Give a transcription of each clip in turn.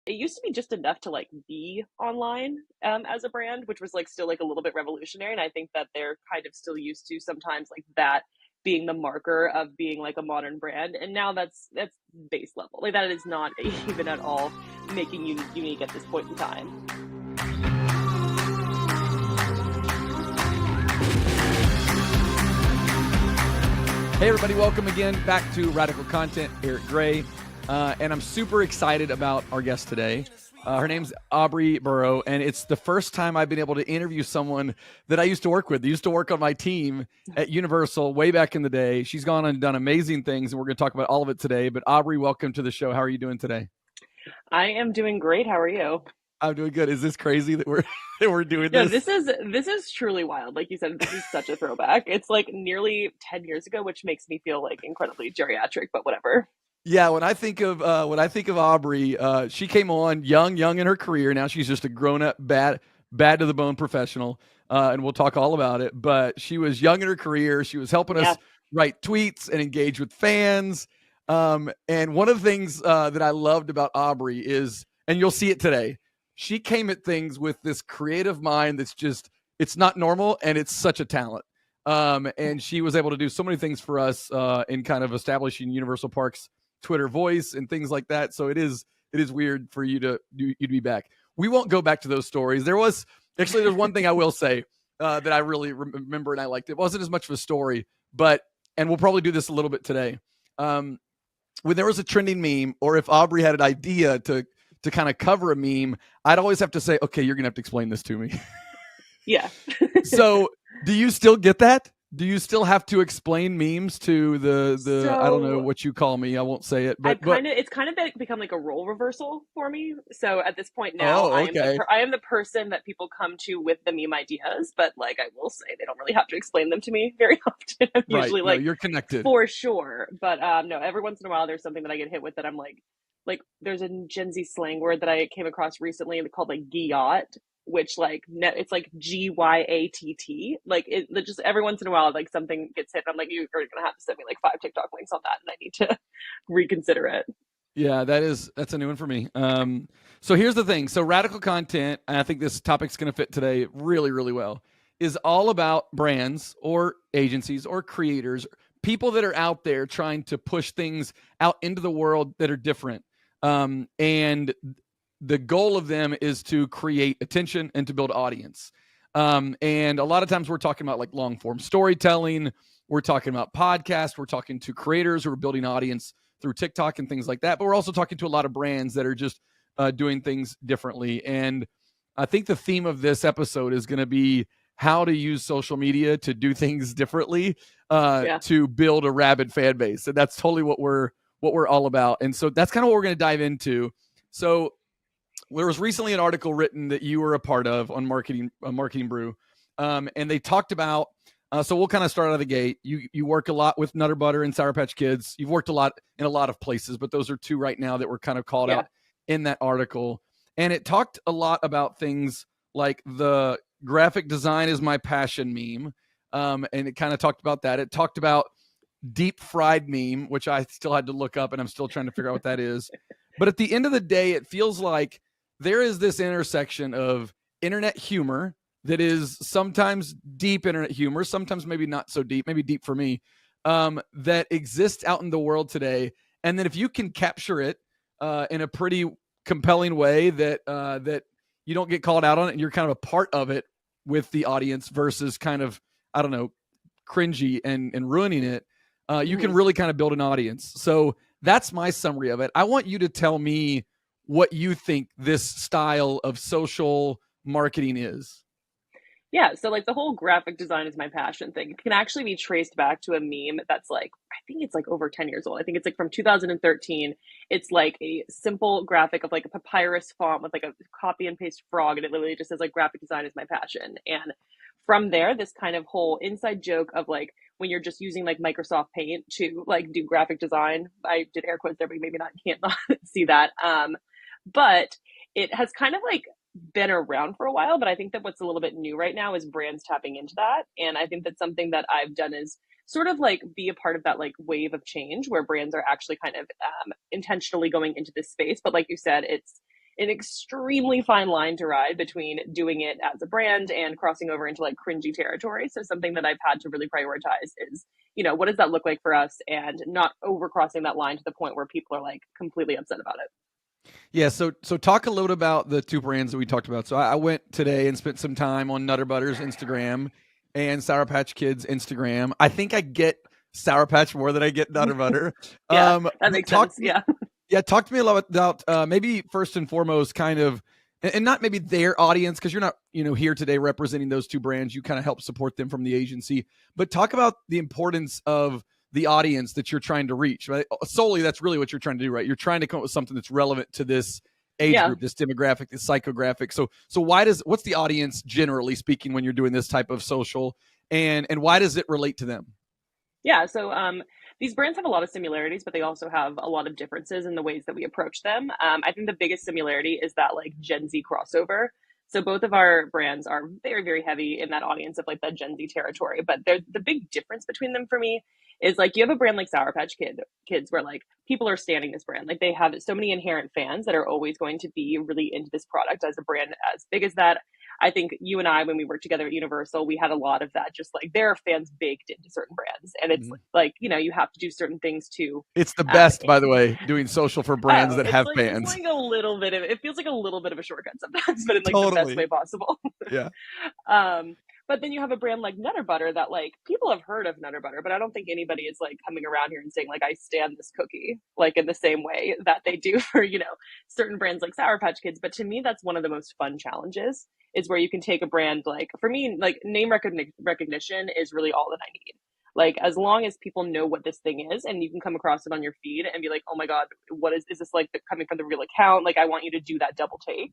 it used to be just enough to like be online as a brand, which was like still like a little bit revolutionary. And I think that they're kind of still used to sometimes like that being the marker of being like a modern brand. And now that's base level. Like that is not even at all making you unique at this point in time. Hey everybody, welcome again back to Radical Content. Eric Gray, and I'm super excited about our guest today. Her name's Aubrey Burrow, and it's the first time I've been able to interview someone that I used to work with. They used to work on my team at Universal way back in the day. She's gone and done amazing things, and we're going to talk about all of it today. But Aubrey, welcome to the show. How are you doing today? I am doing great. How are you? I'm doing good. Is this crazy that we're that we're doing No, this? this is truly wild. Like you said, this is such a throwback. It's like nearly 10 years ago, which makes me feel like incredibly geriatric, but whatever. Yeah, when I think of Aubrey, she came on young in her career. Now she's just a grown up, bad to the bone professional, and we'll talk all about it. But she was young in her career. She was helping us write tweets and engage with fans. And one of the things that I loved about Aubrey is, and you'll see it today, she came at things with this creative mind that's just, it's not normal, and it's such a talent. And she was able to do so many things for us in kind of establishing Universal Parks Twitter voice and things like that. So it is weird for you to be back. We won't go back to those stories. There's one thing I will say that I really remember and I liked. It wasn't as much of a story, and we'll probably do this a little bit today. When there was a trending meme, or if Aubrey had an idea to kind of cover a meme, I'd always have to say, okay, you're gonna have to explain this to me. Yeah. So do you still get that? Do you still have to explain memes to the I don't know what you call me. I won't say it, but it's kind of become like a role reversal for me. So at this point now, okay. I am the person that people come to with the meme ideas, but like I will say they don't really have to explain them to me very often. I'm usually like, you're connected for sure. But no, every once in a while there's something that I get hit with that I'm like there's a Gen Z slang word that I came across recently called like gyat, which it's like GYATT. Like it just every once in a while, like something gets hit. And I'm like, you're gonna have to send me like 5 TikTok links on that, and I need to reconsider it. Yeah, that's a new one for me. So here's the thing. So Radical Content, and I think this topic's gonna fit today really, really well, is all about brands or agencies or creators, people that are out there trying to push things out into the world that are different. And the goal of them is to create attention and to build audience. And a lot of times we're talking about like long form storytelling. We're talking about podcasts. We're talking to creators who are building audience through TikTok and things like that. But we're also talking to a lot of brands that are just doing things differently. And I think the theme of this episode is going to be how to use social media to do things differently to build a rabid fan base. And that's totally what we're all about. And so that's kind of what we're going to dive into. So there was recently an article written that you were a part of on Marketing Brew, and they talked about. So we'll kind of start out of the gate. You work a lot with Nutter Butter and Sour Patch Kids. You've worked a lot in a lot of places, but those are two right now that were kind of called out in that article. And it talked a lot about things like the graphic design is my passion meme, and it kind of talked about that. It talked about deep fried meme, which I still had to look up, and I'm still trying to figure out what that is. But at the end of the day, it feels like there is this intersection of internet humor that is sometimes deep internet humor, sometimes maybe not so deep, maybe deep for me, that exists out in the world today. And then if you can capture it in a pretty compelling way that you don't get called out on it and you're kind of a part of it with the audience versus kind of, I don't know, cringy and ruining it, you can really kind of build an audience. So that's my summary of it. I want you to tell me what you think this style of social marketing is. Yeah, so like the whole graphic design is my passion thing. It can actually be traced back to a meme that's like, I think it's like over 10 years old. I think it's like from 2013. It's like a simple graphic of like a papyrus font with like a copy and paste frog, and it literally just says like graphic design is my passion. And from there, this kind of whole inside joke of like when you're just using like Microsoft Paint to like do graphic design. I did air quotes there, but maybe can't see that. But it has kind of like been around for a while, but I think that what's a little bit new right now is brands tapping into that. And I think that something that I've done is sort of like be a part of that like wave of change where brands are actually kind of intentionally going into this space. But like you said, it's an extremely fine line to ride between doing it as a brand and crossing over into like cringy territory. So something that I've had to really prioritize is, what does that look like for us, and not overcrossing that line to the point where people are like completely upset about it. Yeah, so talk a little bit about the two brands that we talked about. So I went today and spent some time on Nutter Butter's Instagram and Sour Patch Kids Instagram. I think I get Sour Patch more than I get Nutter Butter. Yeah, that But makes sense. Yeah. talk to me a lot about maybe first and foremost, kind of, and not maybe their audience, because you're not here today representing those two brands. You kind of help support them from the agency, but talk about the importance of the audience that you're trying to reach. Right, solely that's really what you're trying to do, right? You're trying to come up with something that's relevant to this age Yeah. group, this demographic, this psychographic. So what's the audience generally speaking when you're doing this type of social, and why does it relate to them? Yeah. So these brands have a lot of similarities, but they also have a lot of differences in the ways that we approach them. I think the biggest similarity is that like Gen Z crossover. So both of our brands are very, very heavy in that audience of like that Gen Z territory. But the big difference between them for me is like you have a brand like Sour Patch Kids where like people are standing this brand. Like they have so many inherent fans that are always going to be really into this product as a brand as big as that. I think you and I, when we worked together at Universal, we had a lot of that. Just like there are fans baked into certain brands, and it's like you have to do certain things to. It's the best, by the way, doing social for brands Oh, that have it's fans. like a little bit of it feels like a little bit of a shortcut sometimes, but in like the best Totally. way possible. Yeah. But then you have a brand like Nutter Butter that like people have heard of Nutter Butter, but I don't think anybody is like coming around here and saying like I stand this cookie like in the same way that they do for certain brands like Sour Patch Kids. But to me, that's one of the most fun challenges is where you can take a brand like for me like name recognition is really all that I need. Like as long as people know what this thing is and you can come across it on your feed and be like, oh my God, what is this like coming from the real account? Like I want you to do that double take.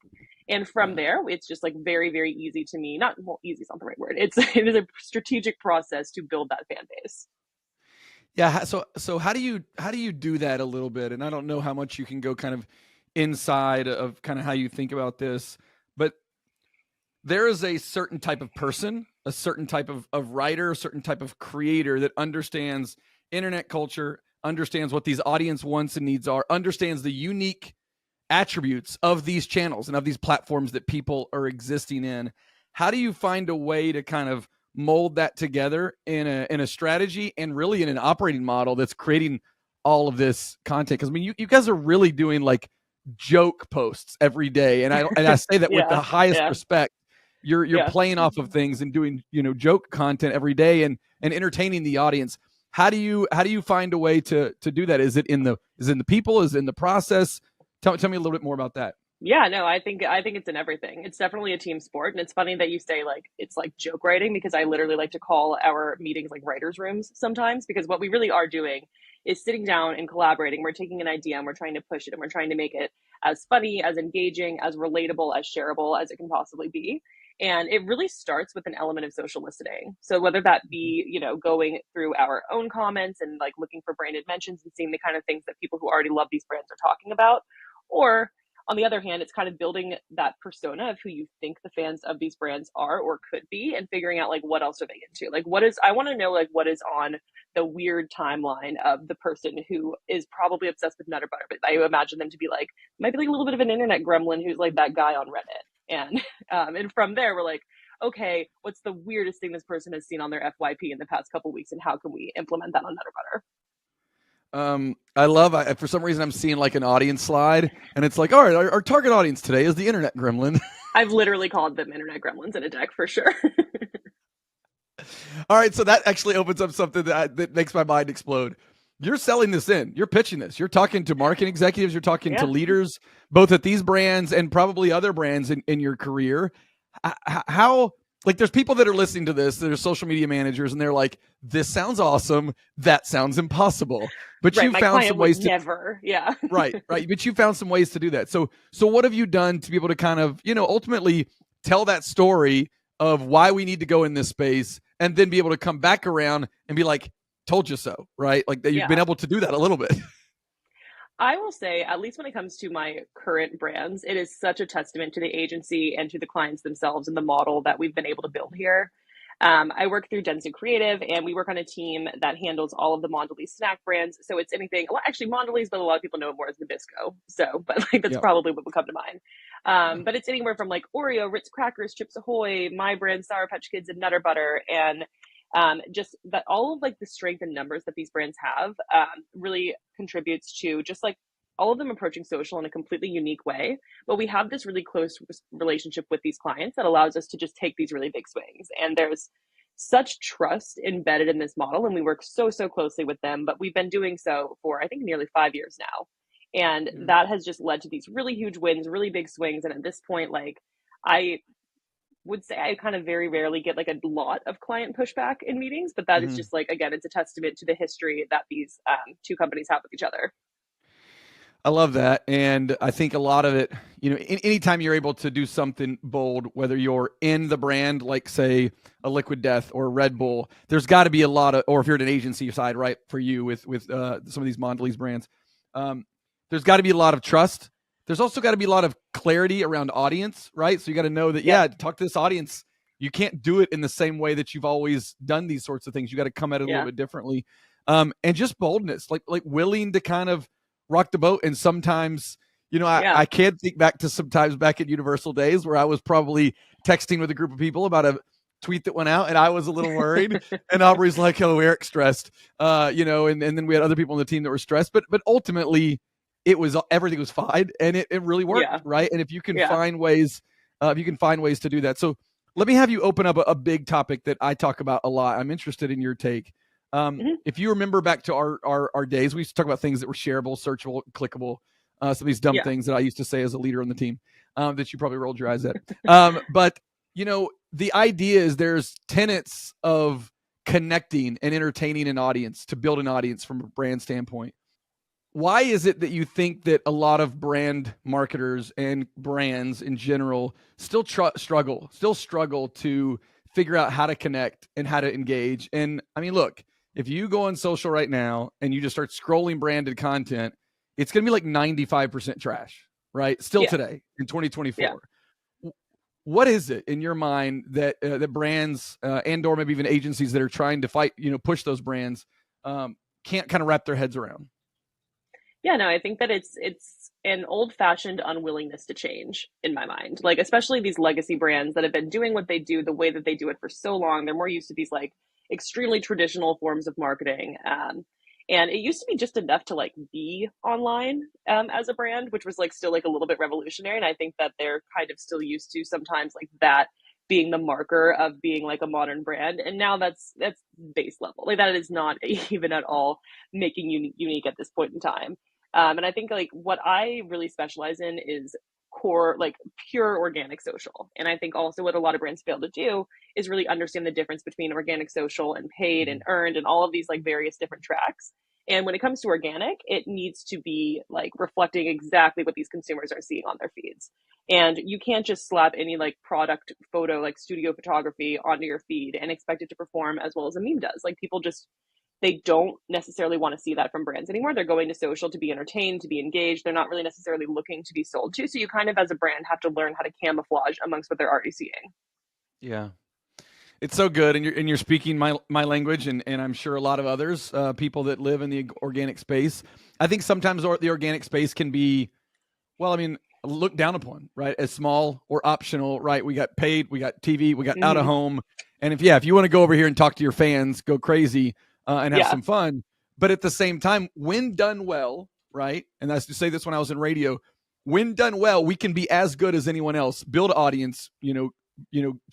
And from Yeah. there, it's just like very, very easy to me. Not well, easy is not the right word. It is a strategic process to build that fan base. Yeah. So how do you do that a little bit? And I don't know how much you can go kind of inside of kind of how you think about this, but there is a certain type of person, a certain type of writer, a certain type of creator that understands internet culture, understands what these audience wants and needs are, understands the unique attributes of these channels and of these platforms that people are existing in. How do you find a way to kind of mold that together in a strategy and really in an operating model that's creating all of this content? Because I mean, you guys are really doing like joke posts every day, and I say that with the Yeah, highest yeah, respect. You're yeah. playing off of things and doing joke content every day and entertaining the audience. How do you find a way to do that? Is it in the people? Is it in the process? Tell me a little bit more about that. Yeah, no, I think it's in everything. It's definitely a team sport, and it's funny that you say like it's like joke writing because I literally like to call our meetings like writers' rooms sometimes because what we really are doing is sitting down and collaborating. We're taking an idea and we're trying to push it and we're trying to make it as funny, as engaging, as relatable, as shareable as it can possibly be. And it really starts with an element of social listening. So whether that be, going through our own comments and like looking for branded mentions and seeing the kind of things that people who already love these brands are talking about, or on the other hand, it's kind of building that persona of who you think the fans of these brands are or could be and figuring out like what else are they into? Like I want to know like what is on the weird timeline of the person who is probably obsessed with Nutter Butter, but I imagine them to be like might be like a little bit of an internet gremlin who's like that guy on Reddit. And from there we're like, okay, what's the weirdest thing this person has seen on their FYP in the past couple weeks and how can we implement that on Nutter Butter? For some reason I'm seeing like an audience slide, and it's like, all right, our target audience today is the internet gremlin. I've literally called them internet gremlins in a deck for sure. All right, so that actually opens up something that makes my mind explode. You're selling this in. You're pitching this. You're talking to marketing executives. You're talking to Yeah. leaders, both at these brands and probably other brands in your career. How, like, there's people that are listening to this, that are social media managers, and they're like, this sounds awesome. That sounds impossible. But Right, you my found client some would ways to never. Yeah. right. But you found some ways to do that. So what have you done to be able to kind of, ultimately tell that story of why we need to go in this space, and then be able to come back around and be like, told you so, right? Like that you've been Yeah. able to do that a little bit. I will say, at least when it comes to my current brands, it is such a testament to the agency and to the clients themselves and the model that we've been able to build here. I work through Dentsu Creative, and we work on a team that handles all of the Mondelez snack brands. So it's anything, well, actually Mondelez, but a lot of people know it more as Nabisco. So, but like that's Yep. probably what would come to mind. Yeah. But it's anywhere from like Oreo, Ritz crackers, Chips Ahoy, my brand, Sour Patch Kids, and Nutter Butter, and just that all of like the strength and numbers that these brands have really contributes to just like all of them approaching social in a completely unique way. But we have this really close relationship with these clients that allows us to just take these really big swings. And there's such trust embedded in this model, and we work so closely with them. But we've been doing so for I think nearly 5 years now, and Yeah. that has just led to these really huge wins, really big swings. And at this point, like I would say I kind of very rarely get like a lot of client pushback in meetings, but that is Mhm. just like, again, it's a testament to the history that these two companies have with each other. I love that. And I think a lot of it, anytime you're able to do something bold, whether you're in the brand, like say a Liquid Death or Red Bull, there's got to be a lot of, or if you're at an agency side, right, for you with some of these Mondelez brands, there's got to be a lot of trust. There's also got to be a lot of clarity around audience, right? So you got to know that, talk to this audience. You can't do it in the same way that you've always done these sorts of things. You got to come at it a little bit differently. And just boldness, like willing to kind of rock the boat. And sometimes, I can think back to sometimes back at Universal days where I was probably texting with a group of people about a tweet that went out and I was a little worried and Aubrey's like, oh, Eric's stressed, and then we had other people on the team that were stressed, but ultimately everything was fine and it really worked. Right. And if you can find ways, to do that. So let me have you open up a big topic that I talk about a lot. I'm interested in your take. If you remember back to our days, we used to talk about things that were shareable, searchable, clickable, some of these dumb things that I used to say as a leader on the team, that you probably rolled your eyes at. But the idea is there's tenets of connecting and entertaining an audience to build an audience from a brand standpoint. Why is it that you think that a lot of brand marketers and brands in general still struggle to figure out how to connect and how to engage? And I mean, look, if you go on social right now and you just start scrolling branded content, it's going to be like 95% trash, right? Still today in 2024. Yeah. What is it in your mind that that brands and or maybe even agencies that are trying to fight, push those brands can't kind of wrap their heads around? Yeah, no, I think that it's an old-fashioned unwillingness to change in my mind. Like especially these legacy brands that have been doing what they do the way that they do it for so long. They're more used to these like extremely traditional forms of marketing. And it used to be just enough to like be online as a brand, which was like still like a little bit revolutionary. And I think that they're kind of still used to sometimes like that being the marker of being like a modern brand. And now that's base level. Like that is not even at all making you unique at this point in time. And I think like what I really specialize in is core, like pure organic social. And I think also what a lot of brands fail to do is really understand the difference between organic social and paid and earned and all of these like various different tracks. And when it comes to organic, it needs to be like reflecting exactly what these consumers are seeing on their feeds. And you can't just slap any like product photo, like studio photography onto your feed and expect it to perform as well as a meme does. Like people just they don't necessarily want to see that from brands anymore. They're going to social to be entertained, to be engaged. They're not really necessarily looking to be sold to. So you kind of, as a brand, have to learn how to camouflage amongst what they're already seeing. Yeah. It's so good. And you're speaking my language and I'm sure a lot of others, people that live in the organic space. I think sometimes the organic space can be, looked down upon, right? As small or optional, right? We got paid, we got TV, we got out of home. And if you want to go over here and talk to your fans, go crazy, and have some fun. But at the same time, when done well, right? And that's to say this when I was in radio, when done well, we can be as good as anyone else, build audience,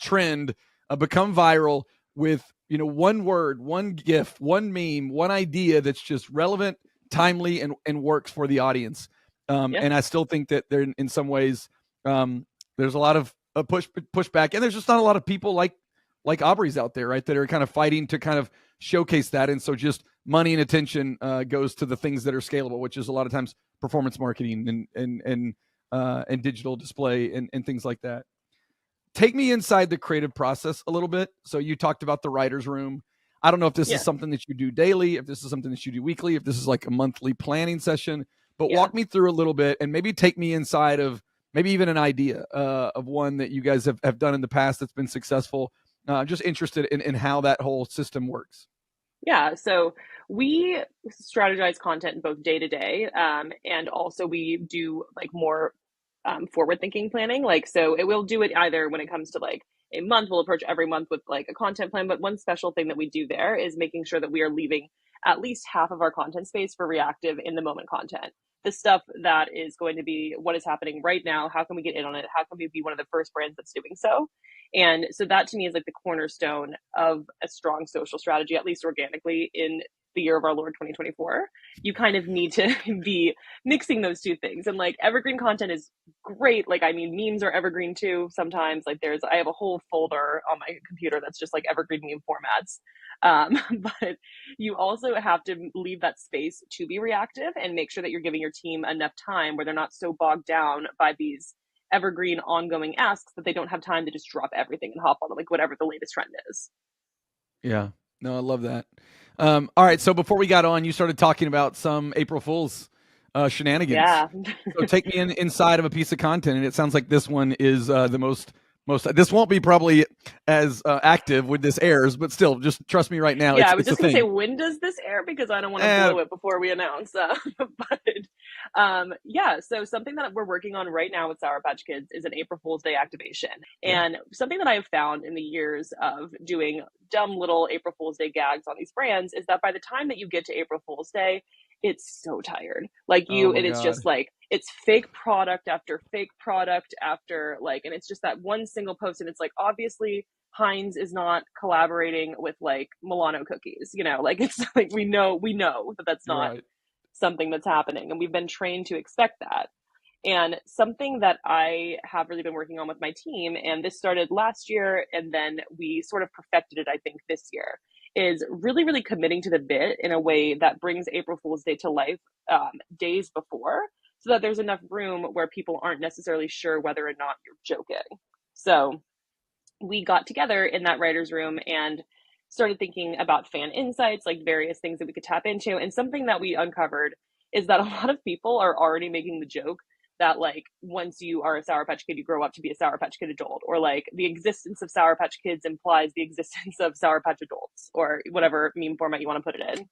trend, become viral with, one word, one GIF, one meme, one idea that's just relevant, timely, and works for the audience. And I still think that there, in some ways, there's a lot of pushback, and there's just not a lot of people like Aubrey's out there, right, that are kind of fighting to kind of showcase that. And so just money and attention goes to the things that are scalable, which is a lot of times performance marketing and digital display and things like that. Take me inside the creative process a little bit. So you talked about the writer's room. I don't know if this is something that you do daily, if this is something that you do weekly, if this is like a monthly planning session, but walk me through a little bit and maybe take me inside of maybe even an idea of one that you guys have done in the past that's been successful, Just interested in how that whole system works. Yeah, so we strategize content both day to day, and also we do like more forward thinking planning. Like, so it will do it either when it comes to like a month, we'll approach every month with like a content plan. But one special thing that we do there is making sure that we are leaving at least half of our content space for reactive in the moment content. The stuff that is going to be what is happening right now. How can we get in on it? How can we be one of the first brands that's doing so? And so that to me is like the cornerstone of a strong social strategy, at least organically in the year of our Lord 2024. You kind of need to be mixing those two things. And like evergreen content is great. Like, I mean, memes are evergreen too. Sometimes like I have a whole folder on my computer that's just like evergreen meme formats. But you also have to leave that space to be reactive and make sure that you're giving your team enough time where they're not so bogged down by these evergreen ongoing asks that they don't have time to just drop everything and hop on like whatever the latest trend is. Yeah, no, I love that. All right, so before we got on, you started talking about some April Fool's shenanigans. Yeah. So take me inside of a piece of content, and it sounds like this one is the most. This won't be probably as active when this airs, but still, just trust me right now. Yeah, I was just going to say, when does this air? Because I don't want to blow it before we announce. Yeah, so something that we're working on right now with Sour Patch Kids is an April Fool's Day activation. And something that I've found in the years of doing dumb little April Fool's Day gags on these brands is that by the time that you get to April Fool's Day, it's so tired. Like it is just like, it's fake product after fake product after like, and it's just that one single post. And it's like, obviously Heinz is not collaborating with like Milano cookies, you know, like it's like, we know that that's not something that's happening. And we've been trained to expect that. And something that I have really been working on with my team, and this started last year, and then we sort of perfected it, I think, this year, is really, really committing to the bit in a way that brings April Fool's Day to life days before, so that there's enough room where people aren't necessarily sure whether or not you're joking. So we got together in that writer's room and started thinking about fan insights, like various things that we could tap into. And something that we uncovered is that a lot of people are already making the joke that like once you are a Sour Patch Kid, you grow up to be a Sour Patch Kid adult, or like the existence of Sour Patch Kids implies the existence of Sour Patch adults, or whatever meme format you want to put it in.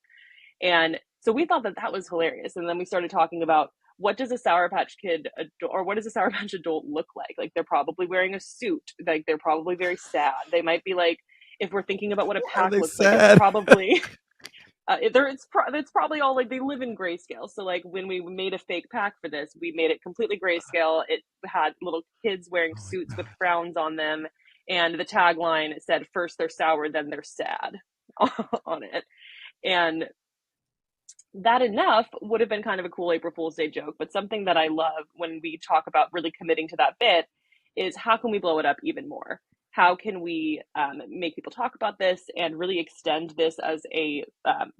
And so we thought that that was hilarious. And then we started talking about, what does a Sour Patch Kid or what does a Sour Patch adult look like? Like they're probably wearing a suit. Like they're probably very sad. They might be like, if we're thinking about what a pack looks like, it's probably it's probably all like they live in grayscale. So like when we made a fake pack for this, we made it completely grayscale. It had little kids wearing suits with frowns on them, and the tagline said, "First they're sour, then they're sad," on it. And that enough would have been kind of a cool April Fool's Day joke. But something that I love when we talk about really committing to that bit is, how can we blow it up even more? How can we make people talk about this and really extend this as a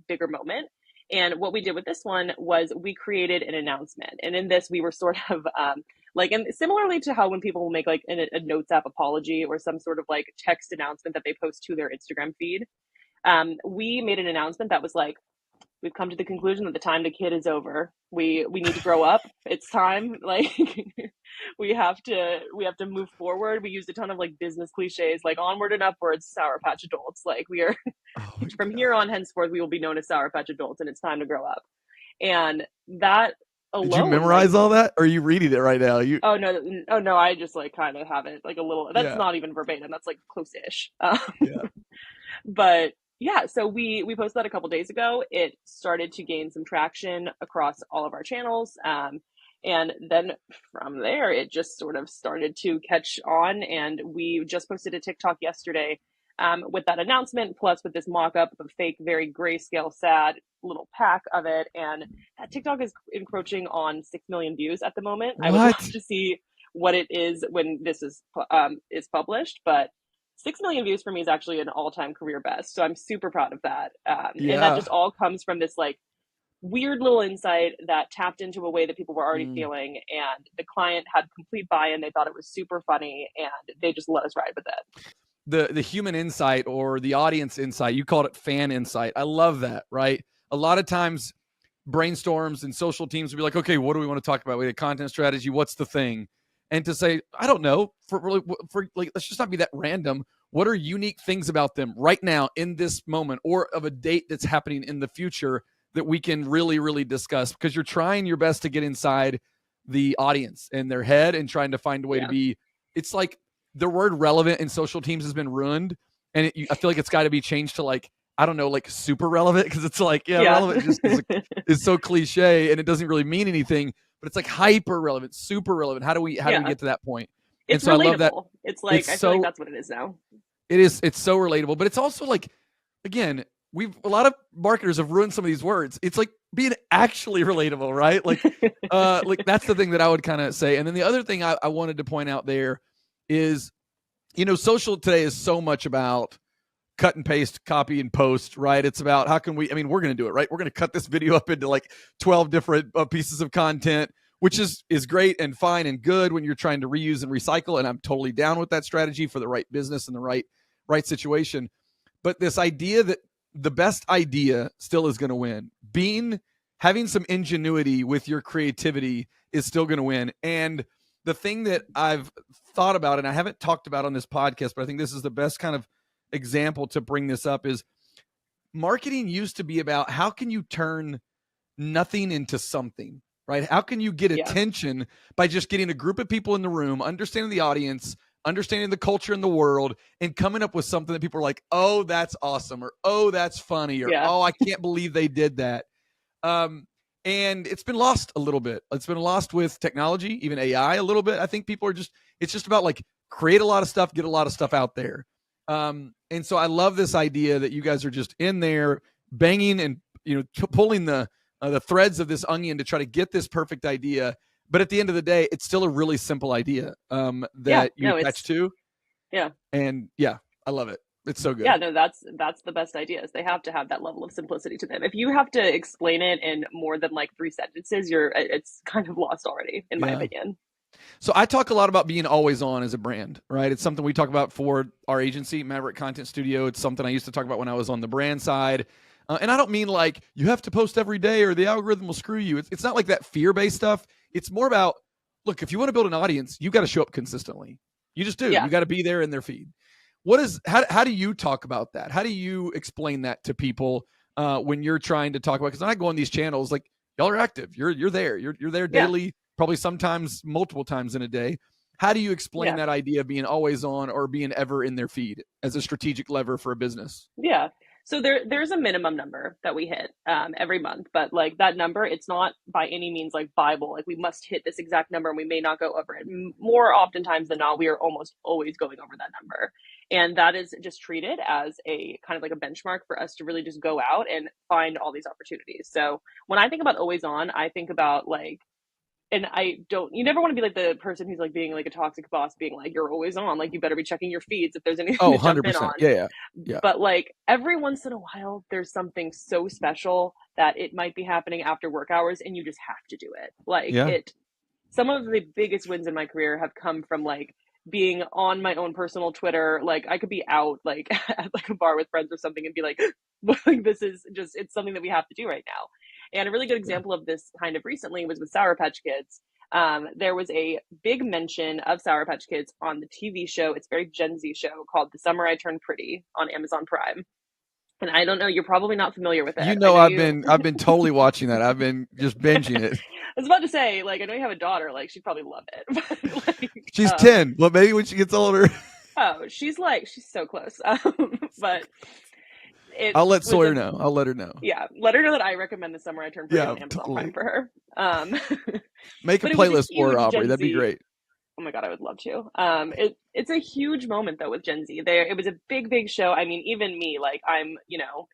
bigger moment? And what we did with this one was we created an announcement. And in this, we were sort of like, and similarly to how when people will make like a Notes app apology or some sort of like text announcement that they post to their Instagram feed, we made an announcement that was like, we've come to the conclusion that the time to kid is over. We need to grow up. It's time. Like we have to move forward. We used a ton of like business cliches, like onward and upwards, Sour Patch adults. Like we are from here on henceforth, we will be known as Sour Patch adults, and it's time to grow up. And that alone. Did you memorize all that, or are you reading it right now? Oh no, I just like kind of have it like a little. That's not even verbatim. That's like close-ish. But yeah, so we posted that a couple days ago. It started to gain some traction across all of our channels. And then from there, it just sort of started to catch on. And we just posted a TikTok yesterday with that announcement, plus with this mock-up of a fake, very grayscale, sad little pack of it. And that TikTok is encroaching on 6 million views at the moment. What? I would love to see what it is when this is published, but 6 million views for me is actually an all-time career best. So I'm super proud of that. And that just all comes from this like weird little insight that tapped into a way that people were already feeling. And the client had complete buy-in. They thought it was super funny, and they just let us ride with it. The human insight, or the audience insight, you called it fan insight. I love that, right? A lot of times brainstorms and social teams will be like, okay, what do we want to talk about? We have content strategy. What's the thing? And to say, I don't know, for like, let's just not be that random. What are unique things about them right now in this moment, or of a date that's happening in the future that we can really, really discuss? Because you're trying your best to get inside the audience and their head and trying to find a way to Yeah. be. It's like the word relevant in social teams has been ruined, and I feel like it's got to be changed to like, I don't know, like super relevant, because it's like, yeah, relevant just is so cliche and it doesn't really mean anything, but it's like hyper relevant, super relevant. How do we get to that point? And It's so I love that. relatable. It's like, I feel like that's what it is now. It's so relatable, but it's also like, again, a lot of marketers have ruined some of these words. It's like being actually relatable, right? Like that's the thing that I would kind of say. And then the other thing I wanted to point out there is, social today is so much about cut and paste, copy and post, right? It's about how can we're going to do it, right? We're going to cut this video up into like 12 different pieces of content, which is great and fine and good when you're trying to reuse and recycle. And I'm totally down with that strategy for the right business and the right situation. But this idea that the best idea still is going to win. Having some ingenuity with your creativity is still going to win. And the thing that I've thought about, and I haven't talked about on this podcast, but I think this is the best kind of example to bring this up, is marketing used to be about how can you turn nothing into something, right? How can you get attention by just getting a group of people in the room, understanding the audience, understanding the culture in the world, and coming up with something that people are like, oh, that's awesome, or oh, that's funny, or oh, I can't believe they did that. And it's been lost a little bit. It's been lost with technology, even AI a little bit. I think people it's just about like create a lot of stuff, get a lot of stuff out there. And so I love this idea that you guys are just in there banging and, pulling the threads of this onion to try to get this perfect idea. But at the end of the day, it's still a really simple idea that you attach to. Yeah. And I love it. It's so good. Yeah, no, that's the best ideas. They have to have that level of simplicity to them. If you have to explain it in more than like 3 sentences, it's kind of lost already, in my opinion. So I talk a lot about being always on as a brand, right? It's something we talk about for our agency, Maverick Content Studio. It's something I used to talk about when I was on the brand side. And I don't mean like you have to post every day or the algorithm will screw you. It's not like that fear-based stuff. It's more about, look, if you want to build an audience, you got to show up consistently. You just do. You got to be there in their feed. How do you talk about that? How do you explain that to people when you're trying to talk about? Because when I go on these channels, like y'all are active. You're there. You're there daily, probably sometimes multiple times in a day. How do you explain that idea of being always on or being ever in their feed as a strategic lever for a business? Yeah. So there's a minimum number that we hit every month, but like that number, it's not by any means like Bible, like we must hit this exact number and we may not go over it. More oftentimes than not, we are almost always going over that number. And that is just treated as a kind of like a benchmark for us to really just go out and find all these opportunities. So when I think about always on, I think about like, and you never want to be like the person who's like being like a toxic boss, being like, you're always on, like you better be checking your feeds if there's anything to jump in on. Yeah. But like every once in a while, there's something so special that it might be happening after work hours and you just have to do it. Like some of the biggest wins in my career have come from like being on my own personal Twitter. Like I could be out like at like a bar with friends or something and be like, like this is just, it's something that we have to do right now. And a really good example of this kind of recently was with Sour Patch Kids. There was a big mention of Sour Patch Kids on the TV show. It's a very Gen Z show called The Summer I Turned Pretty on Amazon Prime. And I don't know, you're probably not familiar with it. I've been totally watching that. I've been just binging it. I was about to say, like, I know you have a daughter, like she'd probably love it. But, like, she's 10. Well, maybe when she gets older. Oh, she's so close. But I'll let Sawyer know. I'll let her know. Yeah, let her know that I recommend The Summer I Turned Pretty on Amazon Prime for her. Make a playlist for her, Aubrey. That'd be great. Oh my God, I would love to. It's a huge moment though with Gen Z. It was a big show. I mean, even me, like I'm,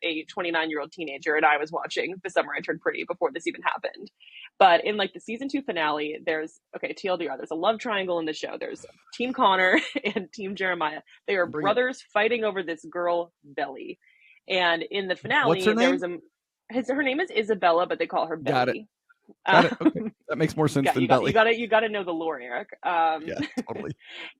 a 29-year-old teenager and I was watching The Summer I Turned Pretty before this even happened. But in like the season 2 finale, there's TLDR, there's a love triangle in the show. There's Team Connor and Team Jeremiah. They are brothers fighting over this girl, Belly. And in the finale, what's her name? Her name is Isabella, but they call her Belly. Got it. Okay. That makes more sense than Belly. You got to know the lore, Eric. Yeah, totally.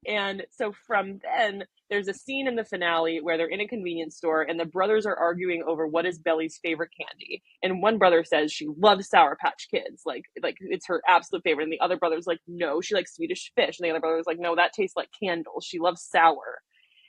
And so from then, there's a scene in the finale where they're in a convenience store and the brothers are arguing over what is Belly's favorite candy. And one brother says she loves Sour Patch Kids, like it's her absolute favorite. And the other brother's like, no, she likes Swedish Fish. And the other brother's like, no, that tastes like candles. She loves sour.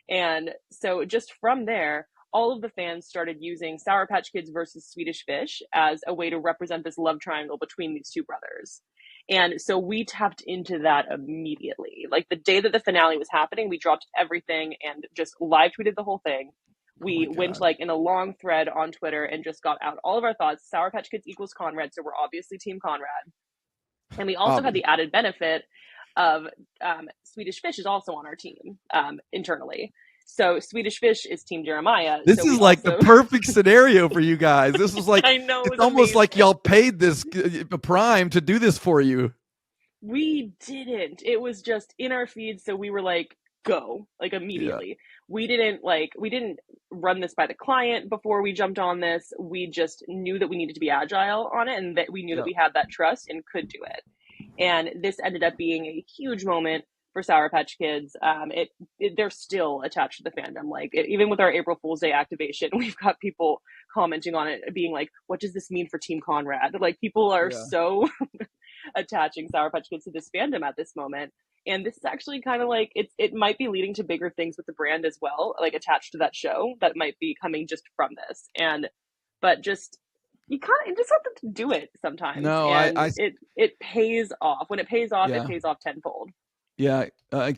And so just from there, all of the fans started using Sour Patch Kids versus Swedish Fish as a way to represent this love triangle between these two brothers. And so we tapped into that immediately. Like the day that the finale was happening, we dropped everything and just live tweeted the whole thing. Oh my We went gosh. like in a long thread on Twitter and just got out all of our thoughts. Sour Patch Kids equals Conrad, so we're obviously Team Conrad. And we also had Obvious. the added benefit of Swedish Fish is also on our team internally. So Swedish Fish is Team Jeremiah. This So we is like the also, perfect scenario for you guys. This is like, I know it it's was almost like amazing. y'all paid this Prime to do this for you. We didn't. It was just in our feed, so we were like, go, like Yeah. immediately. We didn't run this by the client before we jumped on this. We just knew that we needed to be agile on it and that we knew that Yeah. we had that trust and could do it. And this ended up being a huge moment for Sour Patch Kids. They're still attached to the fandom. Like even with our April Fool's Day activation, we've got people commenting on it, being like, "What does this mean for Team Conrad?" Like people are Yeah. so attaching Sour Patch Kids to this fandom at this moment. And this is actually kind of like it might be leading to bigger things with the brand as well, like attached to that show that might be coming just from this. And but just you just have to do it sometimes, No, and it pays off. When it yeah. pays off tenfold. Yeah,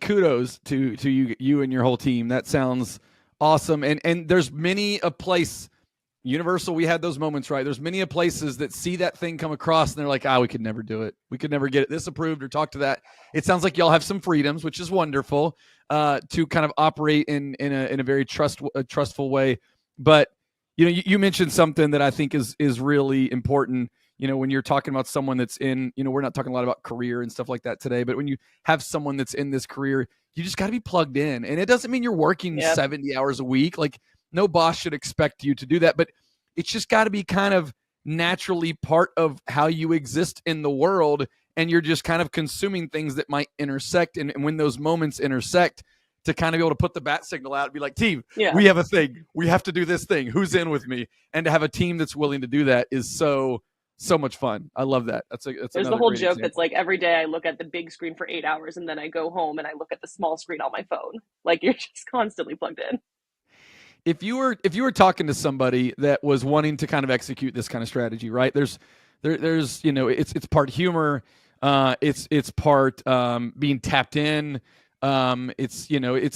kudos to you and your whole team. That sounds awesome. And there's many a place, Universal. We had those moments, right? There's many a places that see that thing come across and they're like, we could never do it. We could never get this approved or talk to that. It sounds like y'all have some freedoms, which is wonderful, to kind of operate in a very trustful way. But you mentioned something that I think is really important. When you're talking about someone that's in, we're not talking a lot about career and stuff like that today, but when you have someone that's in this career, you just got to be plugged in. And it doesn't mean you're working Yep. 70 hours a week. Like no boss should expect you to do that, but it's just got to be kind of naturally part of how you exist in the world. And you're just kind of consuming things that might intersect. And when those moments intersect, to kind of be able to put the bat signal out and be like, team, Yeah. we have a thing. We have to do this thing. Who's in with me? And to have a team that's willing to do that is so much fun. I love that. That's There's the another whole great joke that's example. like every day I look at the big screen for 8 hours and then I go home and I look at the small screen on my phone. Like you're just constantly plugged in. If you were talking to somebody that was wanting to kind of execute this kind of strategy, right? There's it's part humor, it's part being tapped in, it's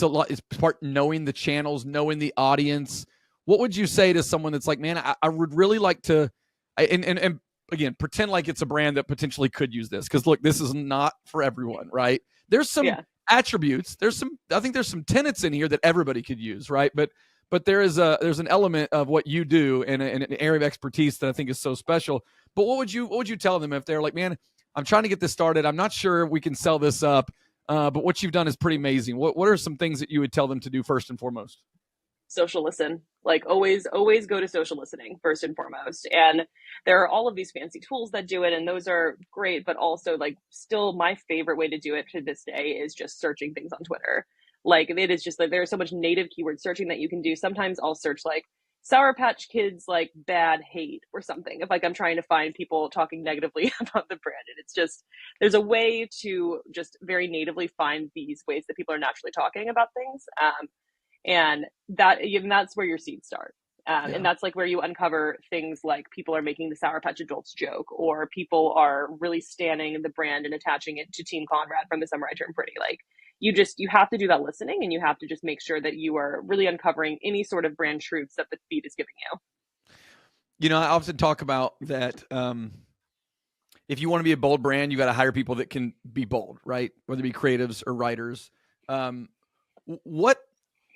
a lot. It's part knowing the channels, knowing the audience. What would you say to someone that's like, man, I would really like to, and again, pretend like it's a brand that potentially could use this because look, this is not for everyone, right? There's some Yeah. attributes. I think there's some tenets in here that everybody could use, right? But there's an element of what you do and an area of expertise that I think is so special. But what would you tell them if they're like, man, I'm trying to get this started. I'm not sure we can sell this up. But what you've done is pretty amazing. What are some things that you would tell them to do first and foremost? Social listen. Like always go to social listening first and foremost. And there are all of these fancy tools that do it, and those are great, but also like still my favorite way to do it to this day is just searching things on Twitter. Like it is just like there's so much native keyword searching that you can do. Sometimes I'll search like Sour Patch Kids like bad hate or something if like I'm trying to find people talking negatively about the brand. And it's just there's a way to just very natively find these ways that people are naturally talking about things. And that's where your seeds start. And Yeah. that's like where you uncover things like people are making the Sour Patch Adults joke, or people are really standing the brand and attaching it to Team Conrad from The Summer I Turned Pretty. Like you have to do that listening, and you have to just make sure that you are really uncovering any sort of brand truths that the feed is giving you. I often talk about that. If you want to be a bold brand, you got to hire people that can be bold, right? Whether it be creatives or writers.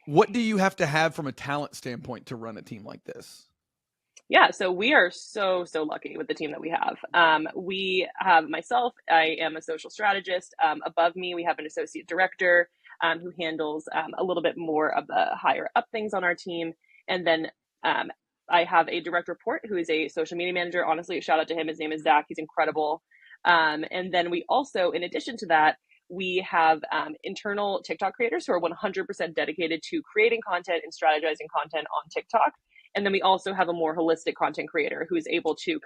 What do you have to have from a talent standpoint to run a team like this? Yeah, so we are so lucky with the team that we have. We have myself. I am a social strategist. Above me, we have an associate director who handles a little bit more of the higher up things on our team, and then I have a direct report who is a social media manager. Honestly, a shout out to him. His name is Zach. He's incredible. And then we also, in addition to that, we have internal TikTok creators who are 100% dedicated to creating content and strategizing content on TikTok. And then we also have a more holistic content creator who is able to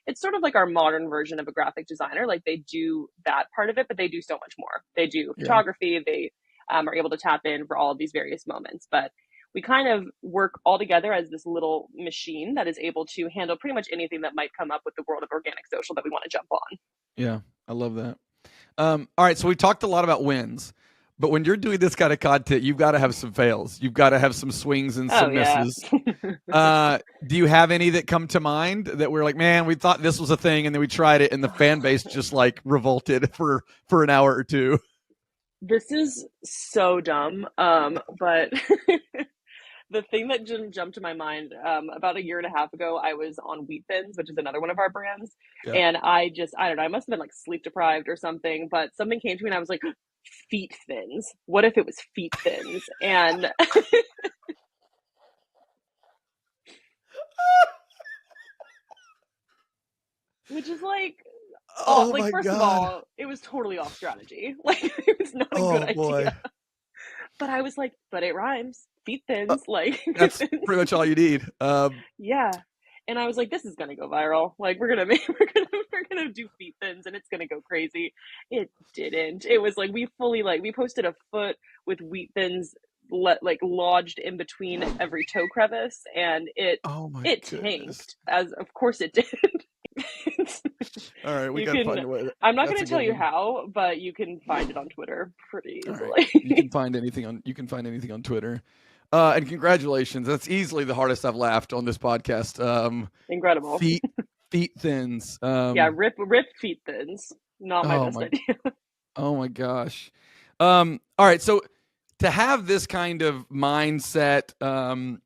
it's sort of like our modern version of a graphic designer. Like they do that part of it, but they do so much more. They do Yeah. photography. They are able to tap in for all of these various moments. But we kind of work all together as this little machine that is able to handle pretty much anything that might come up with the world of organic social that we want to jump on. Yeah, I love that. All right, so we talked a lot about wins, but when you're doing this kind of content, you've got to have some fails. You've got to have some swings and some misses. Do you have any that come to mind that we're like, man, we thought this was a thing, and then we tried it, and the fan base just like revolted for an hour or two? This is so dumb, but the thing that jumped to my mind, about a year and a half ago, I was on Wheat Thins, which is another one of our brands. Yeah. And I don't know, I must have been like sleep deprived or something, but something came to me and I was like, feet thins. What if it was feet thins? And which is like, Oh like my first of God. all, it was totally off strategy. Like it was not a good Boy. idea. But I was like, but it rhymes. Feet thins. Like That's pretty much all you need. yeah. And I was like, this is gonna go viral. Like we're gonna do feet thins and it's gonna go crazy. It didn't. It was like we posted a foot with wheat thins like lodged in between every toe crevice, and it tanked, as of course it did. All right, we gotta find a way. I'm not going to tell you how, but you can find it on Twitter pretty easily. Right. You can find anything on Twitter. And congratulations. That's easily the hardest I've laughed on this podcast. Incredible. Feet thins. Yeah, rip feet thins. Not my best idea. Oh my gosh. All right, so to have this kind of mindset,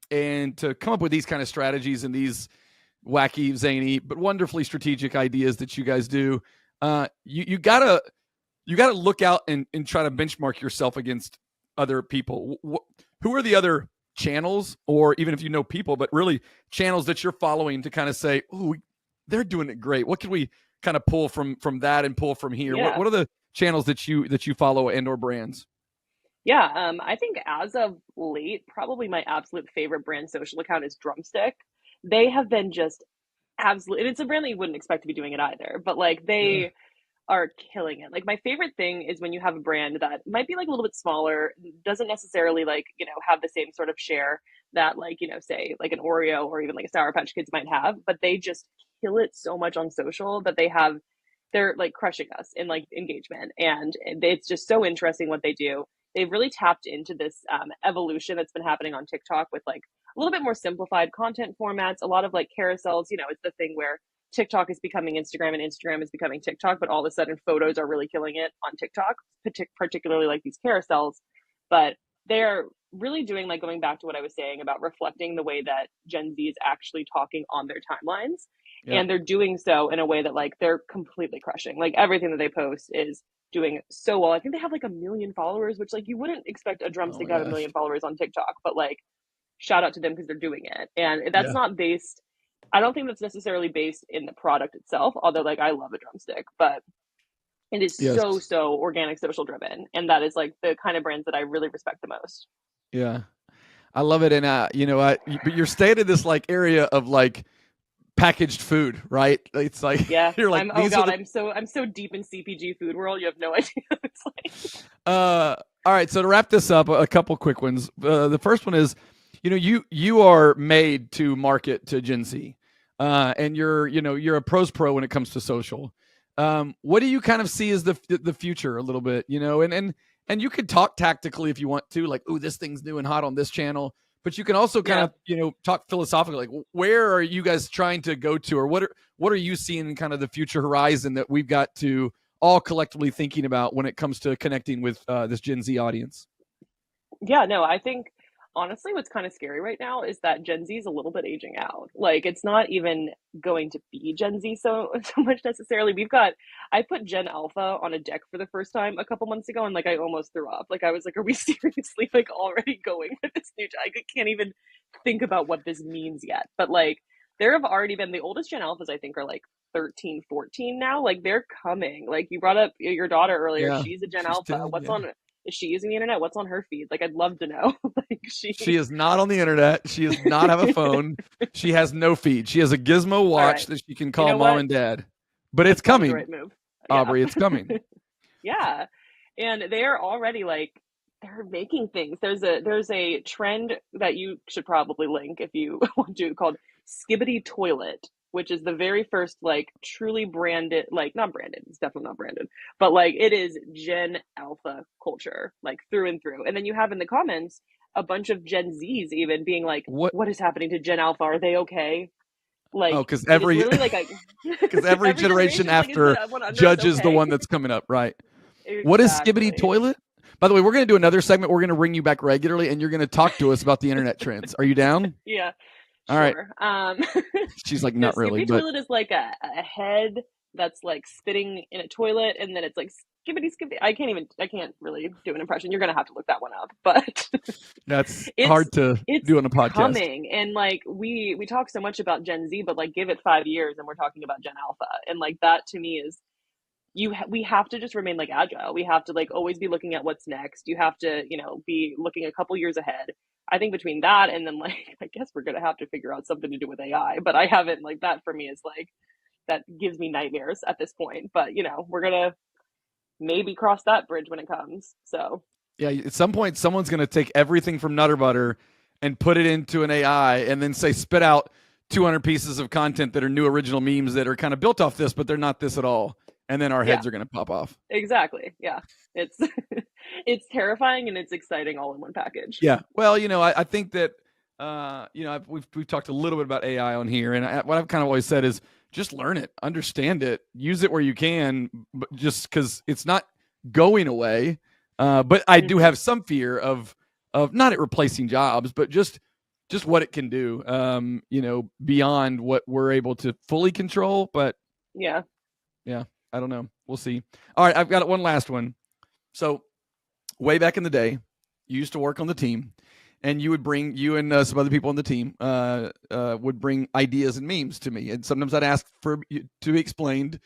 and to come up with these kind of strategies and these wacky, zany, but wonderfully strategic ideas that you guys do, you gotta look out and try to benchmark yourself against other people. Who are the other channels, or even if you know people, but really channels that you're following to kind of say, oh, they're doing it great. What can we kind of pull from that and pull from here? Yeah. What are the channels that you follow and or brands? Yeah, I think as of late, probably my absolute favorite brand social account is Drumstick. They have been just absolutely, and it's a brand that you wouldn't expect to be doing it either, but like they are killing it. Like my favorite thing is when you have a brand that might be like a little bit smaller, doesn't necessarily like, have the same sort of share that like, say like an Oreo or even like a Sour Patch Kids might have, but they just kill it so much on social that they're like crushing us in like engagement. And it's just so interesting what they do. They've really tapped into this evolution that's been happening on TikTok with like a little bit more simplified content formats, a lot of like carousels. It's the thing where TikTok is becoming Instagram and Instagram is becoming TikTok, but all of a sudden photos are really killing it on TikTok, particularly like these carousels. But they're really doing, like, going back to what I was saying about reflecting the way that Gen Z is actually talking on their timelines. Yeah. And they're doing so in a way that like they're completely crushing. Like everything that they post is doing so well. I think they have like 1 million followers, which like you wouldn't expect a drumstick to have 1 million followers on TikTok, but like shout out to them because they're doing it. And that's not based, I don't think that's necessarily based in the product itself, although like I love a drumstick, but it is so organic, social driven. And that is like the kind of brands that I really respect the most. Yeah. I love it. And but you're staying in this like area of like packaged food, right? It's like, you're like, I'm so deep in CPG food world. You have no idea. It's like, all right. So to wrap this up, a couple quick ones. The first one is, you are made to market to Gen Z, and you're a pros pro when it comes to social. What do you kind of see as the future a little bit, and you could talk tactically if you want to, like, oh, this thing's new and hot on this channel, but you can also kind of, talk philosophically, like, where are you guys trying to go to, or what are you seeing in kind of the future horizon that we've got to all collectively thinking about when it comes to connecting with this Gen Z audience? Yeah, no, I think honestly, what's kind of scary right now is that Gen Z is a little bit aging out. Like, it's not even going to be Gen Z so much necessarily. I put Gen Alpha on a deck for the first time a couple months ago, and like I almost threw up. Like I was like, are we seriously like already going with this new? I can't even think about what this means yet. But like, there have already been, the oldest Gen Alphas I think are like 13, 14 now. Like they're coming. Like you brought up your daughter earlier. Yeah, she's a Gen Alpha. Is she using the internet? What's on her feed? Like, I'd love to know. Like, she is not on the internet. She does not have a phone. She has no feed. She has a gizmo watch that she can call mom and dad. But it's coming, the right move. Aubrey. It's coming. Yeah. And they are already like they're making things. There's a trend that you should probably link if you want to, called Skibbity Toilet, which is the very first like truly branded, like not branded, it's definitely not branded, but like it is Gen Alpha culture, like through and through. And then you have in the comments a bunch of Gen Zs even being like, What? "What is happening to Gen Alpha? Are they okay?" Oh, Like because it is every literally like a because every every generation generation is like, "Is the after one under us judges the okay?" one that's coming up, right? What is Skibbity Exactly. Toilet? By the way, we're going to do another segment. We're going to bring you back regularly, and you're going to talk to us about the internet trends. Are you down? Yeah, All right. sure. She's like, No, not really, skippy but toilet is like a head that's like spitting in a toilet, and then it's like skippity skippity. I can't really do an impression. You're gonna have to look that one up, but that's it's hard to it's do on a podcast. coming. And like we talk so much about Gen Z, but like give it 5 years and we're talking about Gen Alpha, and like that to me is we have to just remain like agile. We have to like always be looking at what's next. You have to, be looking a couple years ahead. I think between that and then like I guess we're gonna have to figure out something to do with AI, but I haven't, like, that for me is like that gives me nightmares at this point. But we're gonna maybe cross that bridge when it comes. So Yeah, at some point, someone's going to take everything from Nutter Butter and put it into an AI and then say, spit out 200 pieces of content that are new original memes that are kind of built off this, but they're not this at all. And then our yeah, heads are going to pop off. exactly. Yeah. It's it's terrifying and it's exciting all in one package. Yeah. Well, I think that, we've talked a little bit about AI on here. And what I've kind of always said is just learn it, understand it, use it where you can, but just because it's not going away. But I do Mm-hmm. have some fear of not it replacing jobs, but just what it can do, beyond what we're able to fully control. But Yeah. yeah, I don't know. We'll see. All right, I've got one last one. So way back in the day, you used to work on the team, and you and some other people on the team would bring ideas and memes to me, and sometimes I'd ask for to be explained,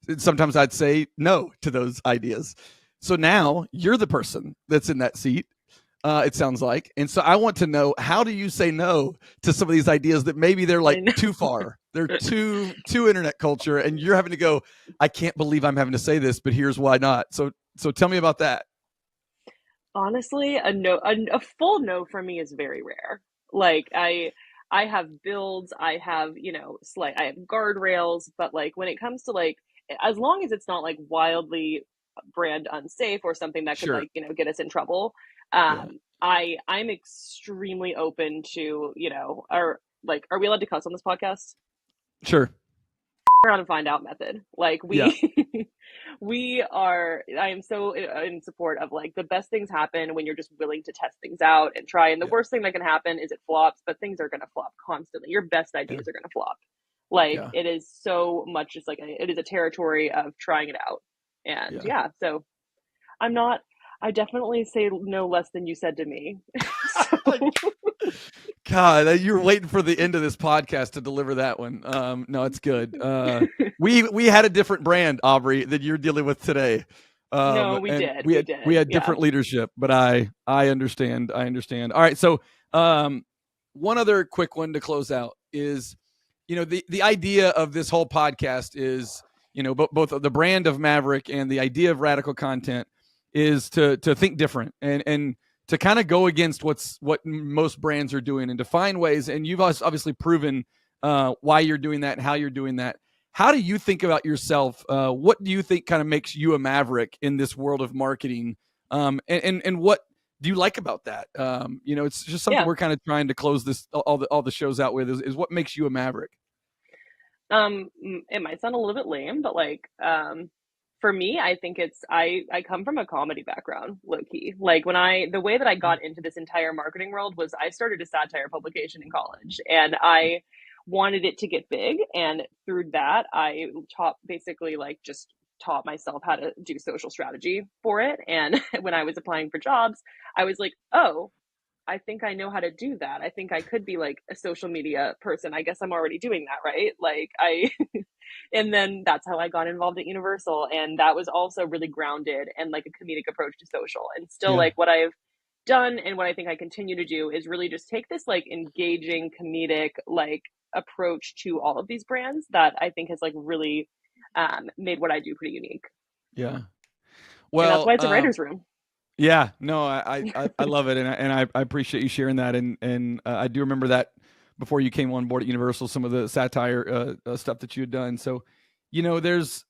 and sometimes I'd say no to those ideas. So now you're the person that's in that seat. It sounds like, and so I want to know, how do you say no to some of these ideas that maybe they're I like know. too far, they're too internet culture, and you're having to go, I can't believe I'm having to say this, but here's why not. So tell me about that. Honestly, a no, a full no for me is very rare. Like I have builds, I have, I have guardrails, but like when it comes to like, as long as it's not like wildly brand unsafe or something that could Sure. like, get us in trouble, Yeah. I'm extremely open to, are we allowed to cuss on this podcast? Sure. Around and find out method. Like Yeah. I am so in support of like the best things happen when you're just willing to test things out and try. And the Yeah. worst thing that can happen is it flops, but things are going to flop constantly. Your best Yeah. ideas are going to flop. Like Yeah. it is so much just like it is a territory of trying it out. And Yeah. yeah, so I'm not, I definitely say no less than you said to me. So God, you're waiting for the end of this podcast to deliver that one. No, it's good. We had a different brand, Aubrey, that you're dealing with today. no, we And did. we We had we did. had Yeah. different leadership, but I understand. I understand. All right, so one other quick one to close out is, the idea of this whole podcast is, both the brand of Maverick and the idea of radical content is to think different and to kind of go against what most brands are doing and to find ways. And you've obviously proven why you're doing that and how you're doing that. How do you think about yourself? What do you think kind of makes you a maverick in this world of marketing? And what do you like about that? It's just something Yeah. we're kind of trying to close this all the shows out with is what makes you a maverick. It might sound a little bit lame, but like, for me, I think I come from a comedy background, low key. Like the way that I got into this entire marketing world was I started a satire publication in college, and I wanted it to get big, and through that, I taught basically like just taught myself how to do social strategy for it. And when I was applying for jobs, I was like, oh, I think I know how to do that. I think I could be like a social media person. I guess I'm already doing that, right? And then that's how I got involved at Universal. And that was also really grounded and like a comedic approach to social. And still, Yeah, like, what I've done and what I think I continue to do is really just take this like engaging comedic like approach to all of these brands that I think has like really made what I do pretty unique. yeah. And that's Well, why it's a writer's room. Yeah, no, I love it, and I appreciate you sharing that, and I do remember that before you came on board at Universal, some of the satire stuff that you had done. So, there's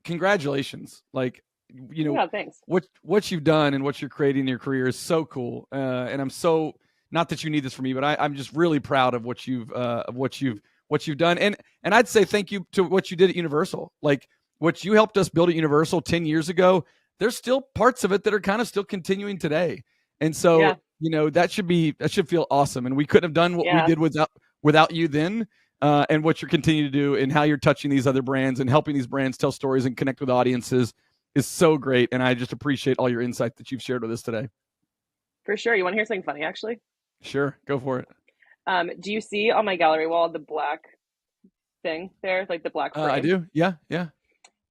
congratulations, like Yeah, thanks. what you've done and what you're creating in your career is so cool, and I'm so, not that you need this from me, but I'm just really proud of what you've done, and I'd say thank you to what you did at Universal, like what you helped us build at Universal 10 years ago. There's still parts of it that are kind of still continuing today. And so, that should feel awesome. And we couldn't have done what we did without you then, and what you're continuing to do and how you're touching these other brands and helping these brands tell stories and connect with audiences is so great. And I just appreciate all your insight that you've shared with us today. For sure. You want to hear something funny, actually? Sure. Go for it. Do you see on my gallery wall the black thing there, like the black frame? I do. Yeah. Yeah.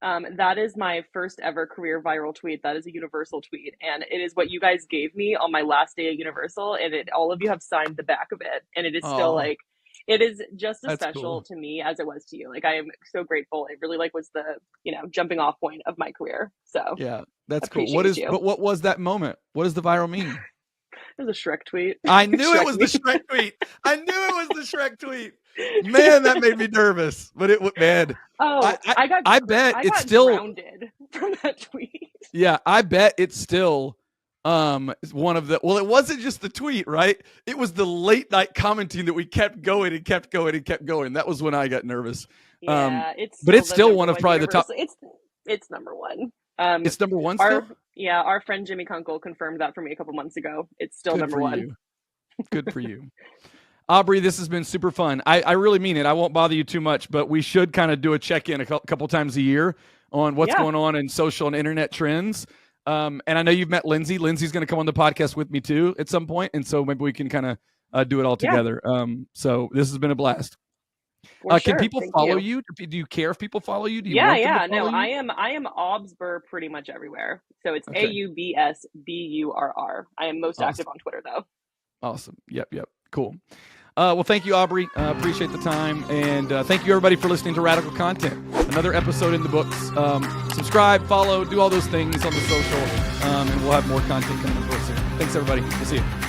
That is my first ever career viral tweet. That is a Universal tweet. And it is what you guys gave me on my last day at Universal. And all of you have signed the back of it. And it is still like, it is just as special to me as it was to you. Like, I am so grateful. It really was the, jumping off point of my career. So yeah, that's cool. What was that moment? What does the viral mean? It was a Shrek tweet. I knew it was the Shrek tweet. I knew it was the Shrek tweet. Man, that made me nervous. But man. Oh, I bet it's still grounded from that tweet. Yeah, I bet it's still one of the. Well, it wasn't just the tweet, right? It was the late night commenting that we kept going and kept going and kept going. That was when I got nervous. Yeah, it's still one of probably the top. It's number one. It's number one still? Our friend Jimmy Kunkel confirmed that for me a couple months ago. It's still number one. Good for you. Aubrey, this has been super fun. I really mean it. I won't bother you too much, but we should kind of do a check-in a couple times a year on what's going on in social and internet trends. And I know you've met Lindsay. Lindsay's going to come on the podcast with me too at some point, and so maybe we can kind of do it all together. So this has been a blast. Can people follow you? Do you care if people follow you? Do you want them to follow you? I am Obsburr pretty much everywhere. So it's AUBSBURR. I am most active on Twitter though. Awesome. Yep. Cool. Well, thank you, Aubrey. Appreciate the time. And thank you, everybody, for listening to Radical Content. Another episode in the books. Subscribe, follow, do all those things on the social, and we'll have more content coming up real soon. Thanks, everybody. We'll see you.